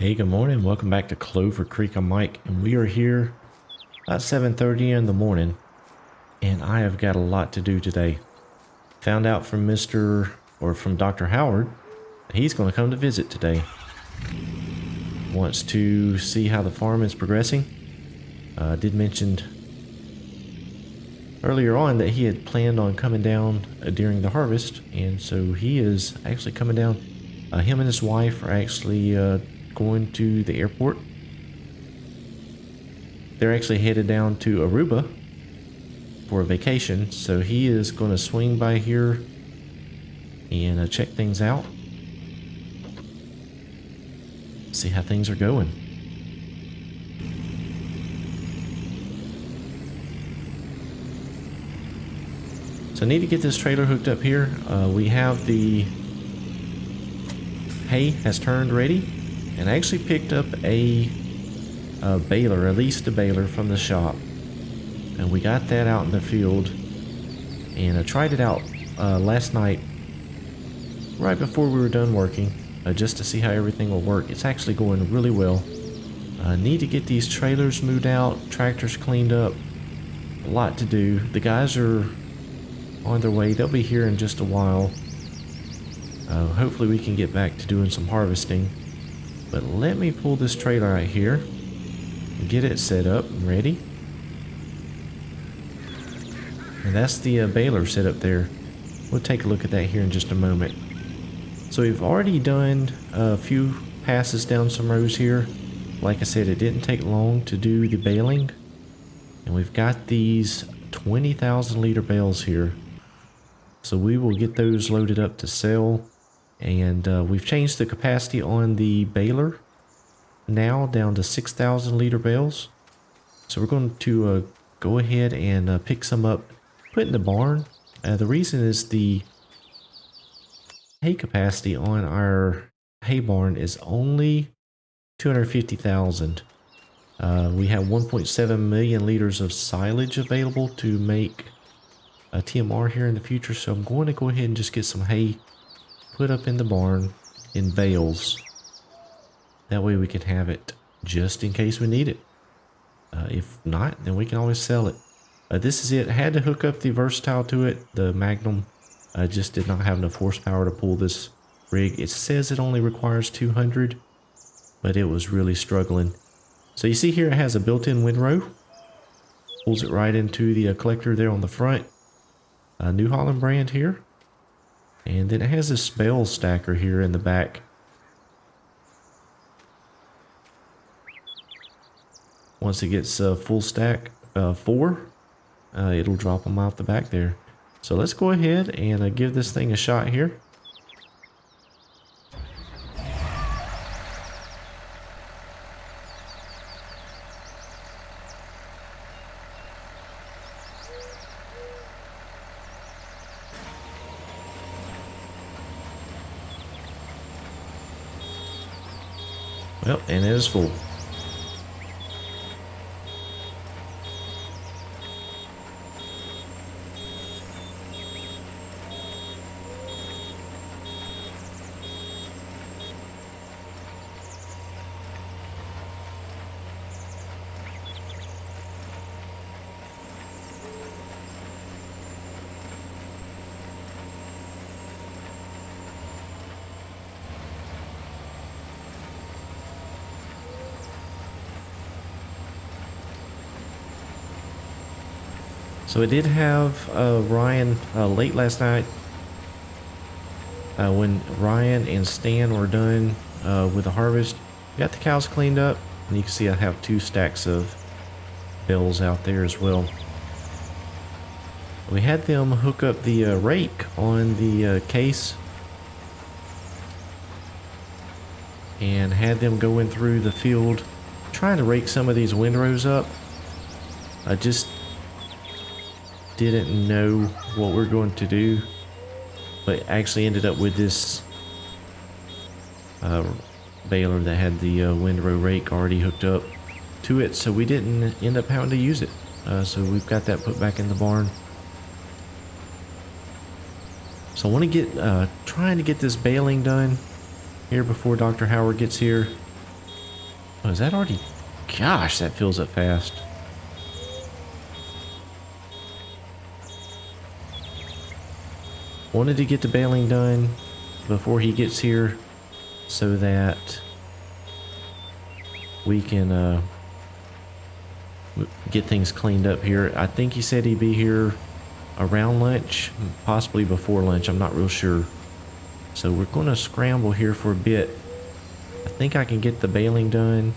Hey, good morning. Welcome back to Clover Creek. I'm Mike, and we are here at 7:30 in the morning, and I have got a lot to do today. Found out from from Dr. Howard that he's going to come to visit today. Wants to see how the farm is progressing. Did mention earlier on that he had planned on coming down during the harvest, and so he is actually coming down. Him and his wife are actually going to the airport. They're actually headed down to Aruba for a vacation, so he is going to swing by here and check things out. See how things are going. So I need to get this trailer hooked up here. We have the hay has turned ready, and I actually picked up a baler, at least a baler from the shop, and we got that out in the field, and I tried it out last night right before we were done working, just to see how everything will work. It's actually going really well. I need to get these trailers moved out, tractors cleaned up, a lot to do. The guys are on their way. They'll be here in just a while. Hopefully we can get back to doing some harvesting. But let me pull this trailer out here and get it set up and ready. And that's the baler set up there. We'll take a look at that here in just a moment. So we've already done a few passes down some rows here. Like I said, it didn't take long to do the baling. And we've got these 20,000 liter bales here. So we will get those loaded up to sell. And we've changed the capacity on the baler now down to 6,000 liter bales. So we're going to go ahead and pick some up, put in the barn. The reason is the hay capacity on our hay barn is only 250,000. We have 1.7 million liters of silage available to make a TMR here in the future. So I'm going to go ahead and just get some hay put up in the barn in bales. That way we can have it just in case we need it. If not, then we can always sell it. This is it. I had to hook up the Versatile to it. The Magnum just did not have enough horsepower to pull this rig. It says it only requires 200, but it was really struggling. So you see here it has a built-in windrow. Pulls it right into the collector there on the front. New Holland brand here. And then it has this bale stacker here in the back. Once it gets full stack 4, it'll drop them out the back there. So let's go ahead and give this thing a shot here. Well, and it is full. So I did have Ryan late last night when Ryan and Stan were done with the harvest. Got the cows cleaned up, and you can see I have 2 stacks of bales out there as well. We had them hook up the rake on the case and had them going through the field trying to rake some of these windrows up. I just didn't know what we're going to do, but actually ended up with this baler that had the windrow rake already hooked up to it, so we didn't end up having to use it. So we've got that put back in the barn. So I want to get trying to get this baling done here before Dr. Howard gets here. Oh, is that already? Gosh, that fills up fast. Wanted to get the baling done before he gets here so that we can get things cleaned up here. I think he said he'd be here around lunch, possibly before lunch. I'm not real sure. So we're going to scramble here for a bit. I think I can get the baling done,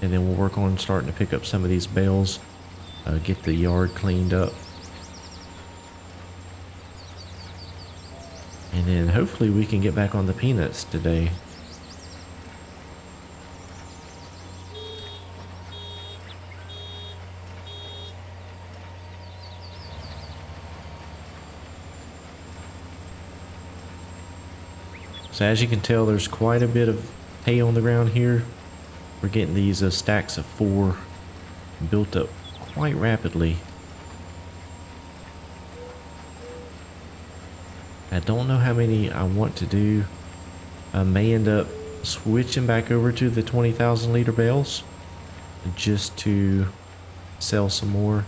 and then we'll work on starting to pick up some of these bales, get the yard cleaned up. And then hopefully we can get back on the peanuts today. So as you can tell, there's quite a bit of hay on the ground here. We're getting these stacks of 4 built up quite rapidly. I don't know how many I want to do. I may end up switching back over to the 20,000 liter bales just to sell some more.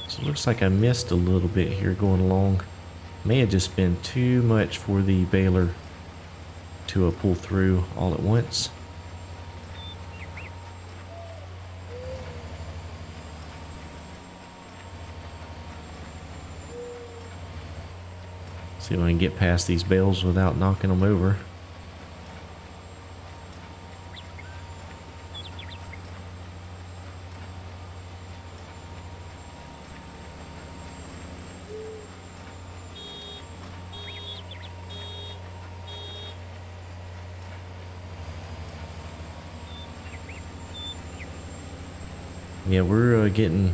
So it looks like I missed a little bit here going along. May have just been too much for the baler to pull through all at once. See if I can get past these bales without knocking them over. Yeah, we're getting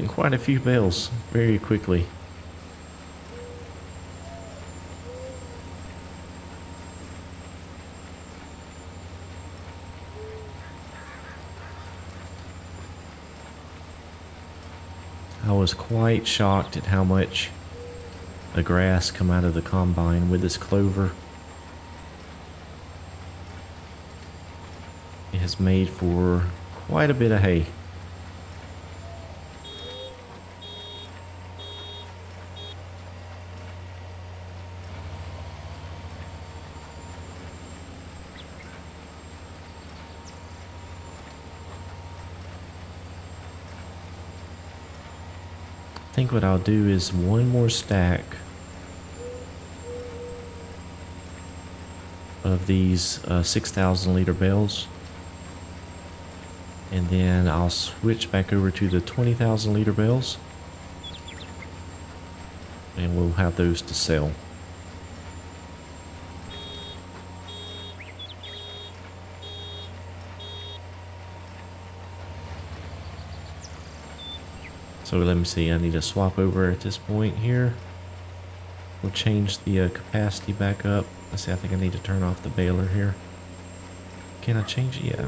quite a few bales very quickly. I was quite shocked at how much the grass come out of the combine with this clover. It has made for quite a bit of hay. I think what I'll do is one more stack of these 6,000 liter bales, and then I'll switch back over to the 20,000 liter bales, and we'll have those to sell. So let me see, I need to swap over at this point here. We'll change the capacity back up. Let's see, I think I need to turn off the baler here. Can I change it? Yeah.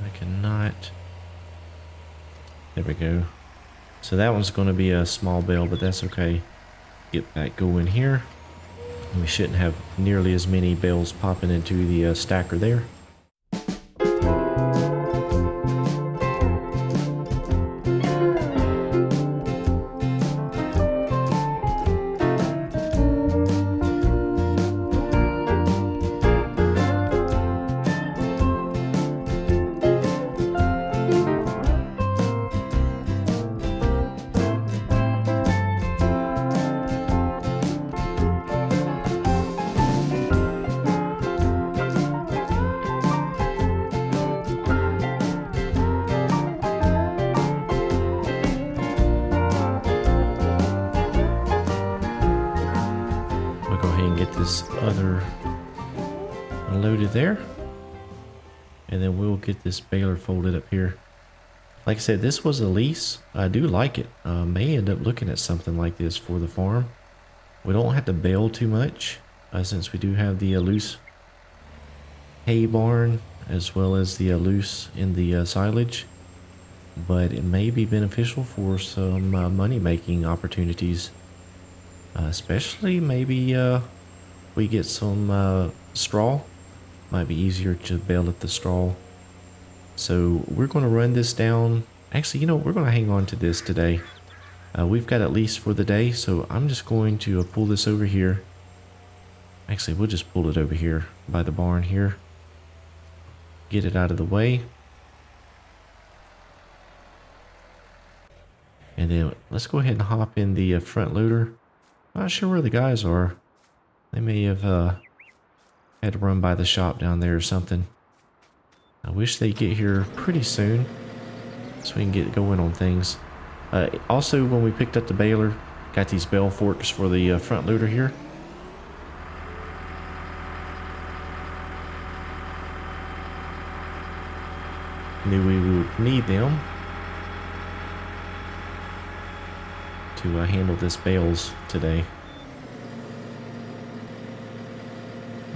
I cannot. There we go. So that one's going to be a small bale, but that's okay. Get back going here. We shouldn't have nearly as many bales popping into the stacker there. This other loaded there, and then we'll get this baler folded up here. Like I said, this was a lease. I do like it. May end up looking at something like this for the farm. We don't have to bale too much, since we do have the loose hay barn as well as the loose in the silage. But it may be beneficial for some money making opportunities, especially maybe we get some straw. Might be easier to bale at the straw. So we're going to run this down. Actually, you know, we're going to hang on to this today. We've got at least for the day, so I'm just going to pull this over here. Actually, we'll just pull it over here by the barn here. Get it out of the way. And then let's go ahead and hop in the front loader. Not sure where the guys are. They may have had to run by the shop down there or something. I wish they'd get here pretty soon so we can get going on things. Also, when we picked up the baler, got these bale forks for the front loader here. Knew we would need them to handle this bales today.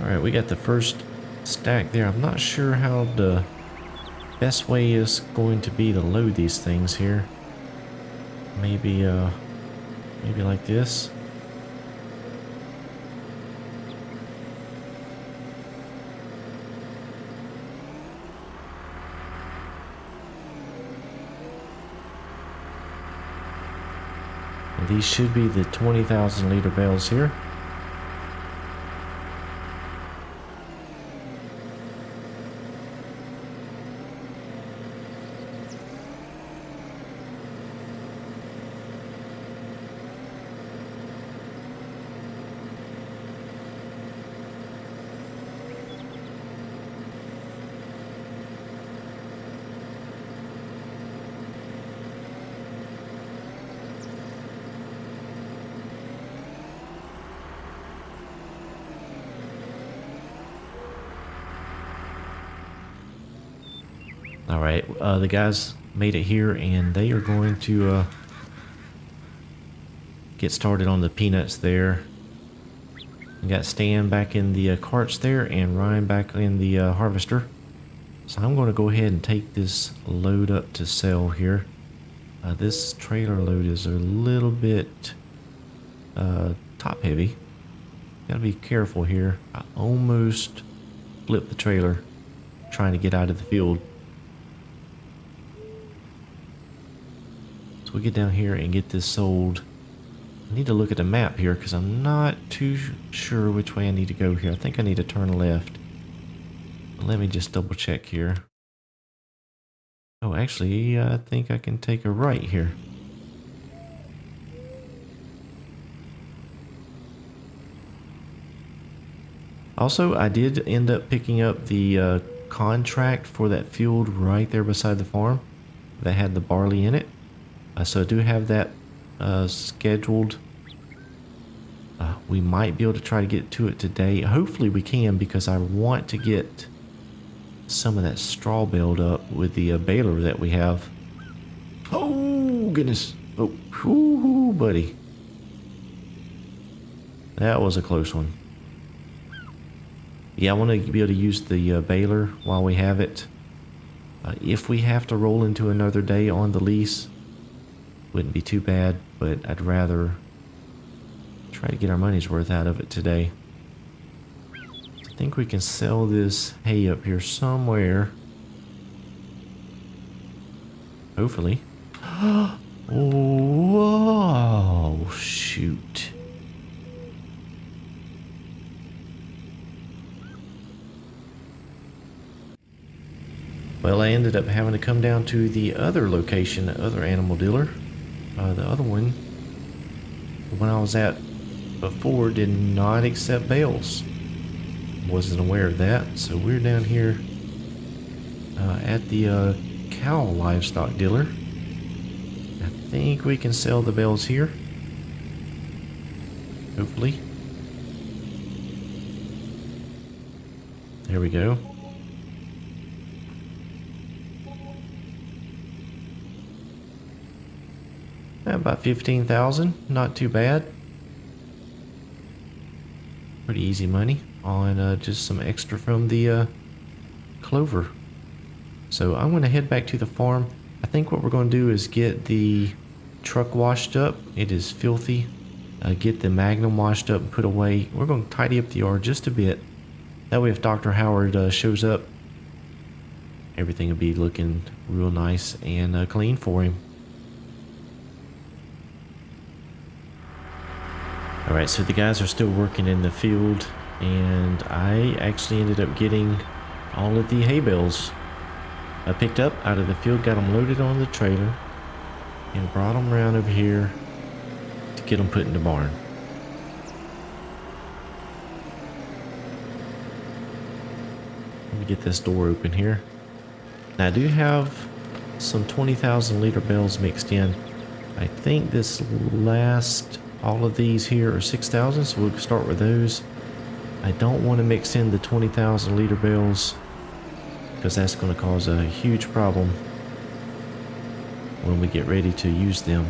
Alright, we got the first stack there. I'm not sure how the best way is going to be to load these things here. Maybe like this. And these should be the 20,000 liter bales here. Alright, the guys made it here and they are going to get started on the peanuts there. We got Stan back in the carts there and Ryan back in the harvester. So I'm going to go ahead and take this load up to sell here. This trailer load is a little bit top heavy. Gotta be careful here. I almost flipped the trailer trying to get out of the field. So we get down here and get this sold. I need to look at the map here because I'm not too sure which way I need to go here. I think I need to turn left. But let me just double check here. Oh, actually, I think I can take a right here. Also, I did end up picking up the contract for that field right there beside the farm that had the barley in it. So I do have that scheduled. We might be able to try to get to it today. Hopefully we can, because I want to get some of that straw baled up with the baler that we have. Oh, goodness. Oh, whoo, buddy. That was a close one. Yeah, I want to be able to use the baler while we have it. If we have to roll into another day on the lease, wouldn't be too bad, but I'd rather try to get our money's worth out of it today. I think we can sell this hay up here somewhere. Hopefully. Whoa, shoot. Well, I ended up having to come down to the other location, the other animal dealer. The other one, the one I was at before, did not accept bales. Wasn't aware of that, so we're down here at the cow livestock dealer. I think we can sell the bales here. Hopefully. There we go. About 15,000, not too bad. Pretty easy money on just some extra from the Clover. So I'm going to head back to the farm. I think what we're going to do is get the truck washed up. It is filthy. Get the Magnum washed up and put away. We're going to tidy up the yard just a bit. That way if Dr. Howard shows up, everything will be looking real nice and clean for him. Alright, so the guys are still working in the field, and I actually ended up getting all of the hay bales picked up out of the field, got them loaded on the trailer, and brought them around over here to get them put in the barn. Let me get this door open here. Now I do have some 20,000 liter bales mixed in. I think this last, all of these here are 6,000, so we'll start with those. I don't want to mix in the 20,000 liter bales because that's going to cause a huge problem when we get ready to use them.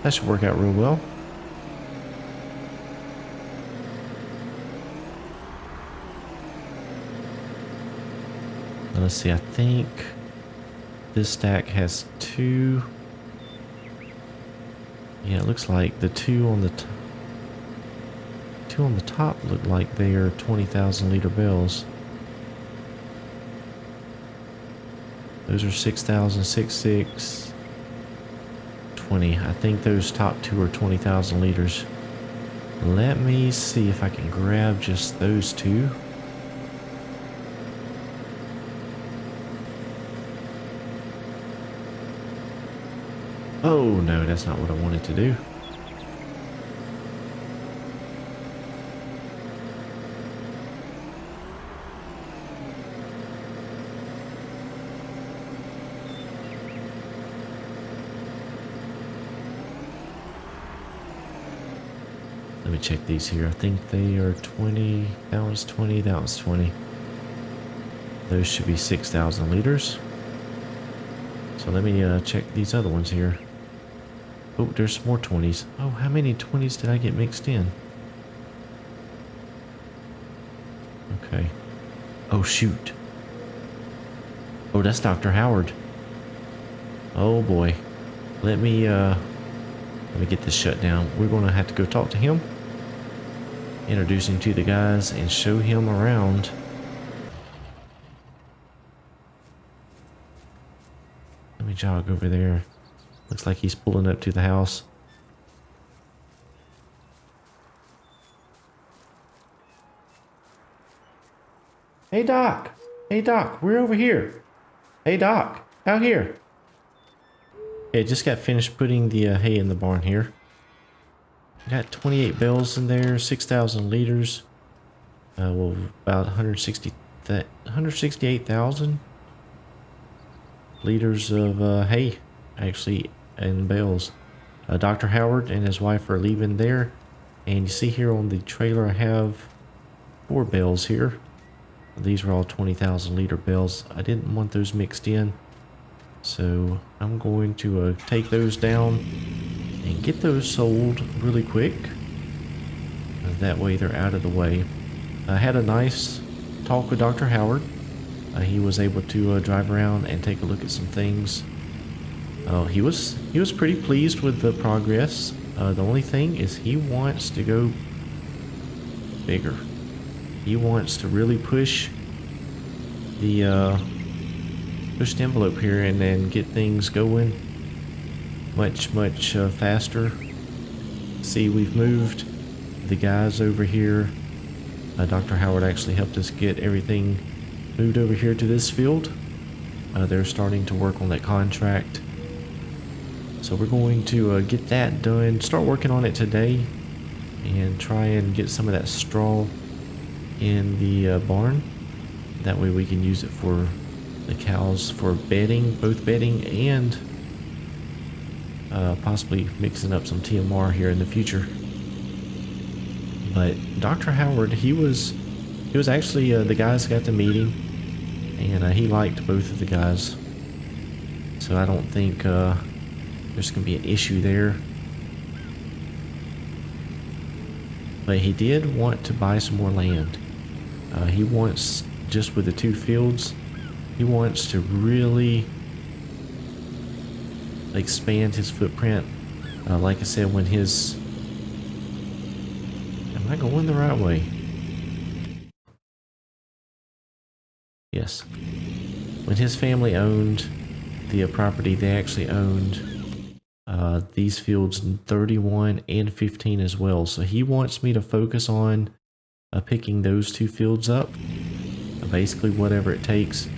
That should work out real well. Now let's see, I think this stack has 2. Yeah, it looks like the two on the top look like they are 20,000 liter bales. Those are 6,000, 6,600. 20. I think those top 2 are 20,000 liters. Let me see if I can grab just those 2. Oh no, that's not what I wanted to do. Let me check these here. I think they are 20. That was 20. That was 20. Those should be 6,000 liters. So let me check these other ones here. Oh, there's more 20s. Oh, how many 20s did I get mixed in? Okay. Oh, shoot. Oh, that's Dr. Howard. Oh, boy. Let me get this shut down. We're going to have to go talk to him. Introduce him to the guys and show him around. Let me jog over there. Looks like he's pulling up to the house. Hey Doc! Hey Doc, we're over here. Hey Doc, out here. Okay, just got finished putting the hay in the barn here. Got 28 bales in there, 6,000 liters. Well, about 168,000 liters of hay, actually, in bales. Dr. Howard and his wife are leaving there. And you see here on the trailer I have 4 bales here. These were all 20,000 liter bales. I didn't want those mixed in. So I'm going to take those down and get those sold really quick. That way they're out of the way. I had a nice talk with Dr. Howard. He was able to drive around and take a look at some things. He was pretty pleased with the progress. The only thing is he wants to go bigger. He wants to really push the envelope here and then get things going much faster. See, we've moved the guys over here. Dr. Howard actually helped us get everything moved over here to this field. They're starting to work on that contract. So we're going to get that done, start working on it today, and try and get some of that straw in the barn. That way we can use it for the cows for bedding, both bedding and possibly mixing up some TMR here in the future. But Dr. Howard, he was actually the guys got to meet him, and he liked both of the guys. So I don't think there's gonna be an issue there. But he did want to buy some more land. He wants, just with the 2 fields, he wants to really expand his footprint. Like I said, when his... Am I going the right way? Yes. When his family owned the property, they actually owned these fields in 31 and 15 as well. So he wants me to focus on picking those 2 fields up, basically whatever it takes.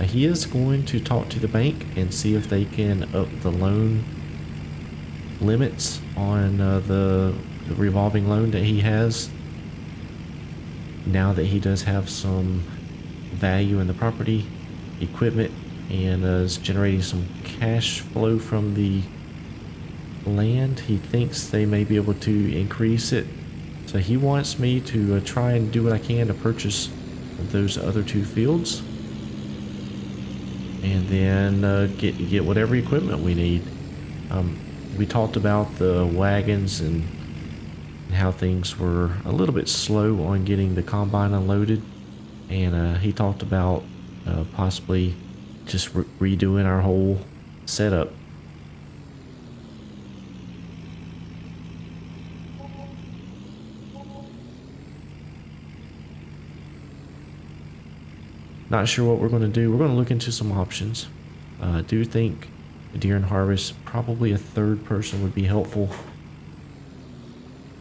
He is going to talk to the bank and see if they can up the loan limits on the revolving loan that he has, now that he does have some value in the property, equipment, and is generating some cash flow from the land. He thinks they may be able to increase it, so he wants me to try and do what I can to purchase those other 2 fields, and then get whatever equipment we need. We talked about the wagons and how things were a little bit slow on getting the combine unloaded, and he talked about possibly just redoing our whole setup. Not sure what we're going to do. We're going to look into some options. I do think during harvest, probably a 3rd person would be helpful.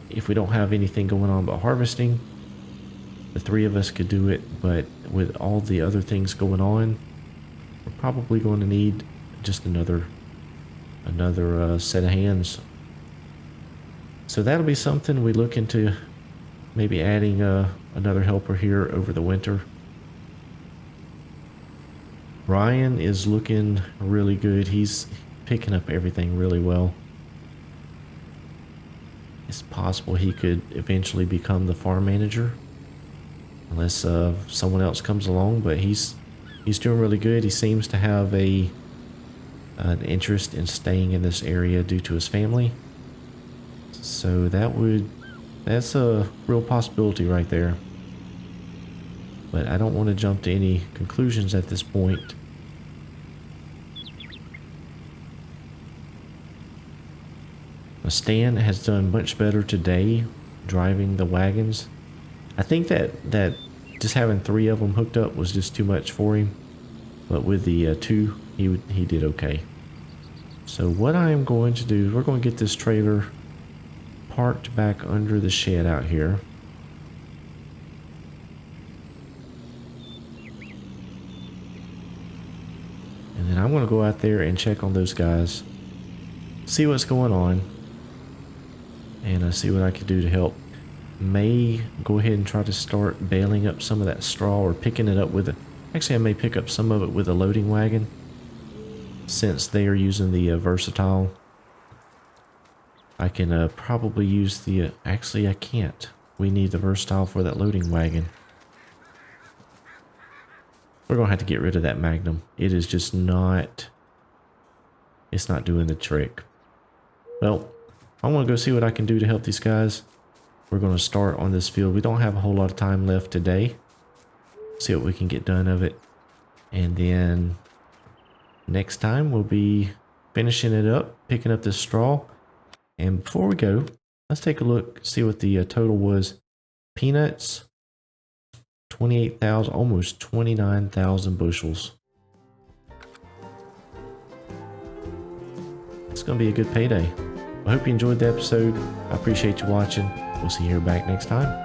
If we don't have anything going on but harvesting, the 3 of us could do it, but with all the other things going on, we're probably going to need just another set of hands. So that'll be something we look into, maybe adding another helper here over the winter. Ryan is looking really good. He's picking up everything really well. It's possible he could eventually become the farm manager, unless someone else comes along, but he's doing really good. He seems to have an interest in staying in this area due to his family. So that's a real possibility right there. But I don't want to jump to any conclusions at this point. Stan has done much better today driving the wagons. I think that just having 3 of them hooked up was just too much for him. But with the 2, he did okay. So what I am going to do is we're going to get this trailer parked back under the shed out here. And then I'm going to go out there and check on those guys, see what's going on, and see what I can do to help. May go ahead and try to start baling up some of that straw, or picking it up with a... Actually, I may pick up some of it with a loading wagon, since they are using the versatile. I can probably use the... actually, I can't. We need the versatile for that loading wagon. We're going to have to get rid of that Magnum. It is just not... it's not doing the trick. Well, I want to go see what I can do to help these guys. We're going to start on this field. We don't have a whole lot of time left today. See what we can get done of it. And then next time we'll be finishing it up, picking up this straw. And before we go, let's take a look, see what the total was. Peanuts, 28,000, almost 29,000 bushels. It's going to be a good payday. I hope you enjoyed the episode. I appreciate you watching. We'll see you here back next time.